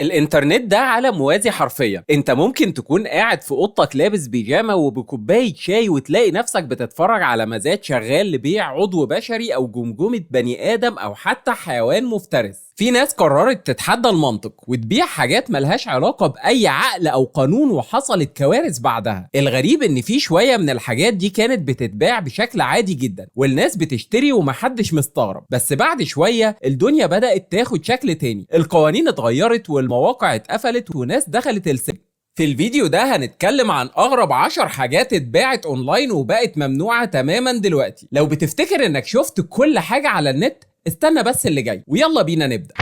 الانترنت ده عالم موازي حرفيا. انت ممكن تكون قاعد في اوضتك لابس بيجامه وبكوبايه شاي وتلاقي نفسك بتتفرج على مزاد شغال لبيع عضو بشري او جمجمه بني ادم او حتى حيوان مفترس. في ناس قررت تتحدى المنطق وتبيع حاجات ملهاش علاقه باي عقل او قانون، وحصلت كوارث بعدها. الغريب ان في شويه من الحاجات دي كانت بتتباع بشكل عادي جدا والناس بتشتري ومحدش مستغرب، بس بعد شويه الدنيا بدات تاخد شكل تاني. القوانين اتغيرت والمواقع اتقفلت وناس دخلت السجن. في الفيديو ده هنتكلم عن أغرب 10 حاجات اتباعت أونلاين وبقت ممنوعة تماما دلوقتي. لو بتفتكر إنك شفت كل حاجة على النت، استنى بس اللي جاي ويلا بينا نبدأ.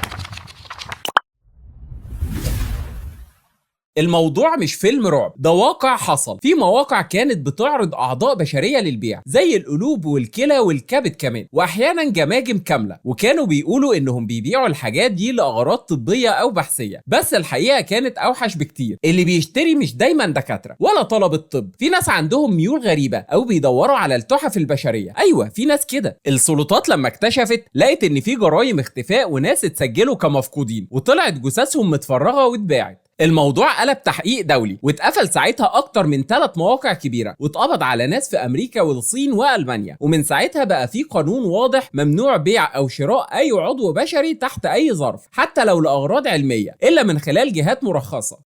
الموضوع مش فيلم رعب، ده واقع حصل. في مواقع كانت بتعرض اعضاء بشريه للبيع زي القلوب والكلى والكبد كمان، واحيانا جماجم كامله، وكانوا بيقولوا انهم بيبيعوا الحاجات دي لاغراض طبيه او بحثيه. بس الحقيقه كانت اوحش بكتير. اللي بيشتري مش دايما دكاتره ولا طلبه طب، في ناس عندهم ميول غريبه او بيدوروا على التحف البشريه. ايوه في ناس كده. السلطات لما اكتشفت لقت ان في جرائم اختفاء وناس اتسجلوا كمفقودين وطلعت جثثهم متفرغه واتباعت. الموضوع قلب تحقيق دولي واتقفل ساعتها اكتر من 3 مواقع كبيره، واتقبض على ناس في امريكا والصين والمانيا. ومن ساعتها بقى في قانون واضح ممنوع بيع او شراء اي عضو بشري تحت اي ظرف، حتى لو لاغراض علميه، الا من خلال جهات مرخصه.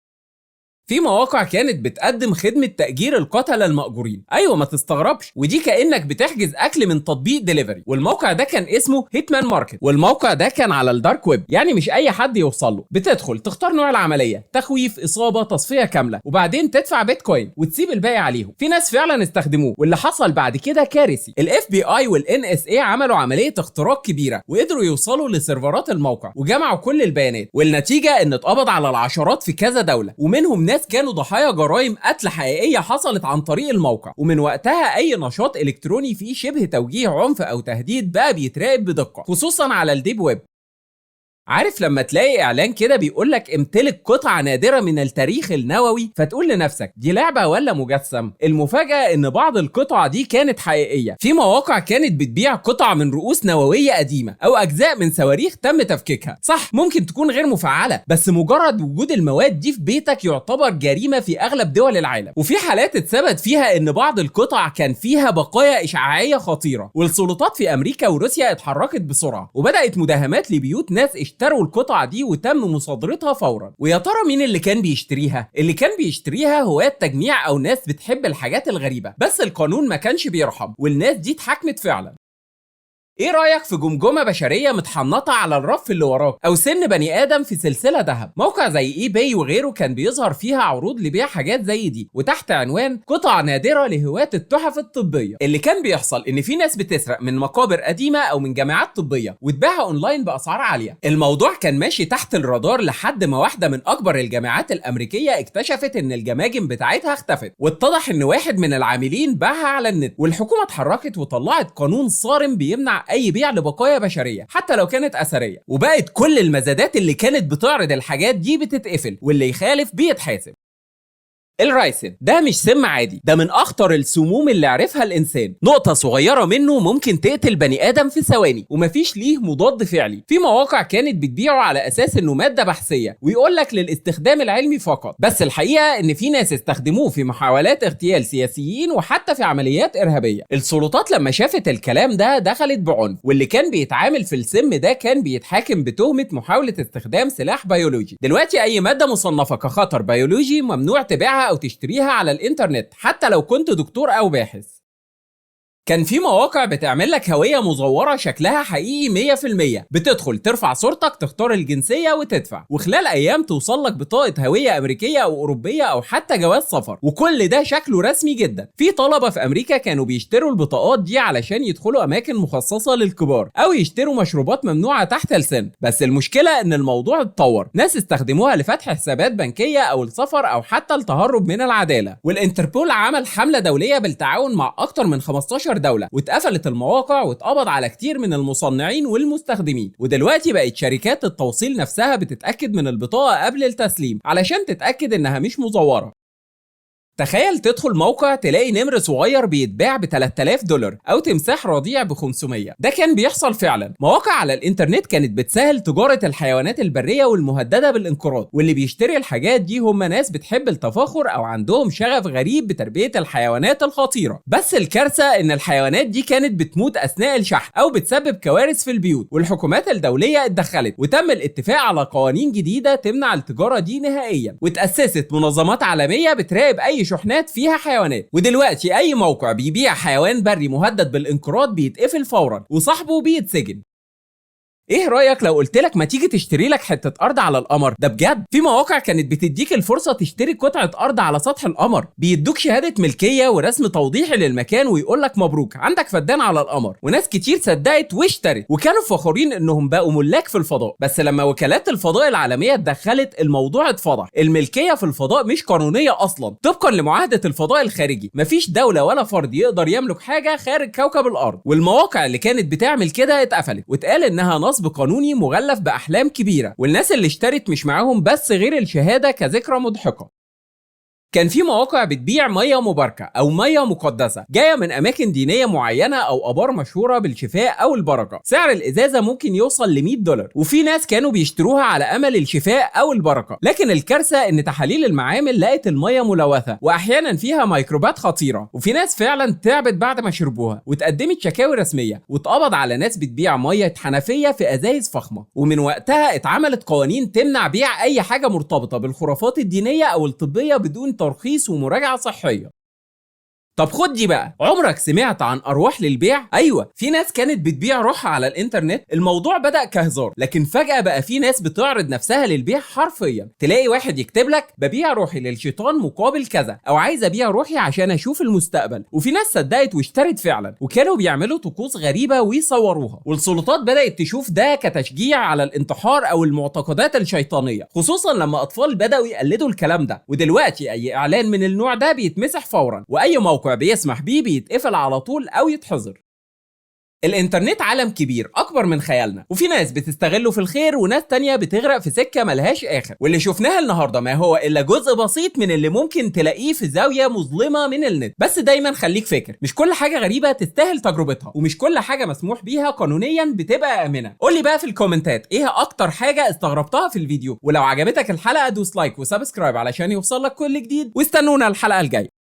في مواقع كانت بتقدم خدمة تأجير القتلة المأجورين. أيوة ما تستغربش، ودي كأنك بتحجز أكل من تطبيق دليفري. والموقع ده كان اسمه هيتمان ماركت، والموقع ده كان على الدارك ويب، يعني مش أي حد يوصل له. بتدخل تختار نوع العملية، تخويف، إصابة، تصفية كاملة، وبعدين تدفع بيتكوين وتسيب الباقي عليهم. في ناس فعلا استخدموه، واللي حصل بعد كده كارثي. الاف بي اي والان اس اي عملوا عملية اختراق كبيرة وقدروا يوصلوا لسيرفرات الموقع وجمعوا كل البيانات، والنتيجة ان اتقبض على العشرات في كذا دولة، ومنهم ناس كانوا ضحايا جرائم قتل حقيقية حصلت عن طريق الموقع. ومن وقتها أي نشاط إلكتروني فيه شبه توجيه عنف أو تهديد بقى بيتراقب بدقة، خصوصا على الديب ويب. عارف لما تلاقي اعلان كده بيقولك امتلك قطعة نادرة من التاريخ النووي، فتقول لنفسك دي لعبة ولا مجسم؟ المفاجأة ان بعض القطع دي كانت حقيقية. في مواقع كانت بتبيع قطع من رؤوس نووية قديمة او اجزاء من صواريخ تم تفكيكها. صح ممكن تكون غير مفعلة، بس مجرد وجود المواد دي في بيتك يعتبر جريمة في اغلب دول العالم. وفي حالات اتثبت فيها ان بعض القطع كان فيها بقايا اشعاعية خطيرة، والسلطات في امريكا وروسيا اتحركت بسرعة وبدأت مداهمات لبيوت ناس اشتروا القطع دي وتم مصادرتها فورا. ويا ترى مين اللي كان بيشتريها؟ اللي كان بيشتريها هواة تجميع او ناس بتحب الحاجات الغريبة، بس القانون ما كانش بيرحم، والناس دي اتحاكمت فعلا. ايه رايك في جمجمه بشريه متحنطه على الرف اللي وراك، او سن بني ادم في سلسله ذهب؟ موقع زي اي باي وغيره كان بيظهر فيها عروض لبيع حاجات زي دي وتحت عنوان قطع نادره لهواة التحف الطبيه. اللي كان بيحصل ان في ناس بتسرق من مقابر قديمه او من جامعات طبيه وتبيعها اونلاين باسعار عاليه. الموضوع كان ماشي تحت الرادار لحد ما واحده من اكبر الجامعات الامريكيه اكتشفت ان الجماجم بتاعتها اختفت، واتضح ان واحد من العاملين باعها على النت. والحكومه اتحركت وطلعت قانون صارم بيمنع اي بيع لبقايا بشريه حتى لو كانت اثريه، وبقت كل المزادات اللي كانت بتعرض الحاجات دي بتتقفل، واللي يخالف بيتحاسب. الرايسين ده مش سم عادي، ده من اخطر السموم اللي عرفها الانسان. نقطة صغيرة منه ممكن تقتل بني ادم في ثواني، ومفيش ليه مضاد فعلي. في مواقع كانت بتبيعه على اساس انه مادة بحثية ويقولك للاستخدام العلمي فقط، بس الحقيقة ان في ناس استخدموه في محاولات اغتيال سياسيين وحتى في عمليات ارهابية. السلطات لما شافت الكلام ده دخلت بعنف، واللي كان بيتعامل في السم ده كان بيتحاكم بتهمة محاولة استخدام سلاح بيولوجي. دلوقتي اي مادة مصنفة كخطر بيولوجي ممنوع تبيعها أو تشتريها على الإنترنت حتى لو كنت دكتور أو باحث. كان في مواقع بتعمل لك هوية مزورة شكلها حقيقي 100%، بتدخل ترفع صورتك، تختار الجنسية وتدفع، وخلال أيام توصل لك بطاقة هوية أمريكية أو أوروبية أو حتى جواز سفر، وكل ده شكله رسمي جدا. في طلبة في أمريكا كانوا بيشتروا البطاقات دي علشان يدخلوا أماكن مخصصة للكبار أو يشتروا مشروبات ممنوعة تحت السن. بس المشكلة إن الموضوع اتطور، ناس استخدموها لفتح حسابات بنكية أو السفر أو حتى التهرب من العدالة. والإنتربول عمل حملة دولية بالتعاون مع أكتر من 15 دولة، واتقفلت المواقع واتقبض على كتير من المصنعين والمستخدمين. ودلوقتي بقت شركات التوصيل نفسها بتتأكد من البطاقة قبل التسليم علشان تتأكد انها مش مزورة. تخيل تدخل موقع تلاقي نمر صغير بيتباع ب 3000 دولار او تمساح رضيع ب 500. ده كان بيحصل فعلا. مواقع على الانترنت كانت بتسهل تجارة الحيوانات البرية والمهددة بالانقراض، واللي بيشتري الحاجات دي هم ناس بتحب التفاخر او عندهم شغف غريب بتربية الحيوانات الخطيرة. بس الكارثة ان الحيوانات دي كانت بتموت اثناء الشحن او بتسبب كوارث في البيوت، والحكومات الدولية اتدخلت وتم الاتفاق على قوانين جديدة تمنع التجارة دي نهائيا، وتأسست منظمات عالمية بتراقب اي شحنات فيها حيوانات. ودلوقتي اي موقع بيبيع حيوان بري مهدد بالانقراض بيتقفل فورا وصاحبه بيتسجن. ايه رايك لو قلت لك ما تيجي تشتري لك حته ارض على القمر؟ ده بجد. في مواقع كانت بتديك الفرصه تشتري قطعه ارض على سطح القمر، بيدوك شهاده ملكيه ورسم توضيحي للمكان ويقول لك مبروك عندك فدان على القمر. وناس كتير صدقت واشترت وكانوا فخورين انهم بقوا ملاك في الفضاء. بس لما وكالات الفضاء العالميه اتدخلت الموضوع اتفضح. الملكيه في الفضاء مش قانونيه اصلا. طبقا لمعاهده الفضاء الخارجي مفيش دوله ولا فرد يقدر يملك حاجه خارج كوكب الارض. والمواقع اللي كانت بتعمل كده اتقفلت واتقال انها نصب قانوني مغلف بأحلام كبيرة، والناس اللي اشترت مش معاهم بس غير الشهادة كذكرى مضحكة. كان في مواقع بتبيع ميه مباركه او ميه مقدسه جايه من اماكن دينيه معينه او ابار مشهوره بالشفاء او البركه. سعر الازازه ممكن يوصل ل 100 دولار، وفي ناس كانوا بيشتروها على امل الشفاء او البركه. لكن الكارثه ان تحاليل المعامل لقت الميه ملوثه واحيانا فيها ميكروبات خطيره، وفي ناس فعلا تعبت بعد ما شربوها وتقدمت شكاوي رسميه، واتقبض على ناس بتبيع ميه حنفيه في ازايز فخمه. ومن وقتها اتعملت قوانين تمنع بيع اي حاجه مرتبطه بالخرافات الدينيه او الطبيه بدون ترخيص ومراجعة صحية. طب خد دي بقى، عمرك سمعت عن ارواح للبيع؟ ايوه، في ناس كانت بتبيع روحها على الانترنت. الموضوع بدأ كهزار، لكن فجأة بقى في ناس بتعرض نفسها للبيع حرفيا. تلاقي واحد يكتب لك ببيع روحي للشيطان مقابل كذا، او عايز ابيع روحي عشان اشوف المستقبل. وفي ناس صدقت واشترت فعلا، وكانوا بيعملوا طقوس غريبة ويصوروها. والسلطات بدأت تشوف ده كتشجيع على الانتحار او المعتقدات الشيطانية، خصوصا لما اطفال بدأوا يقلدوا الكلام ده. ودلوقتي اي اعلان من النوع ده بيتمسح فورا، واي موقع بيسمح بيه بيتقفل على طول او يتحظر. الانترنت عالم كبير اكبر من خيالنا، وفي ناس بتستغله في الخير وناس تانية بتغرق في سكة ملهاش اخر. واللي شفناها النهاردة ما هو الا جزء بسيط من اللي ممكن تلاقيه في زاوية مظلمة من النت. بس دايما خليك فاكر، مش كل حاجة غريبة تستاهل تجربتها، ومش كل حاجة مسموح بيها قانونيا بتبقى امنة. قولي بقى في الكومنتات ايه اكتر حاجة استغربتها في الفيديو، ولو عجبتك الحلقة دوس لايك وسبسكرايب علشان يوصلك كل جديد، واستنونا الحلقة الجاية.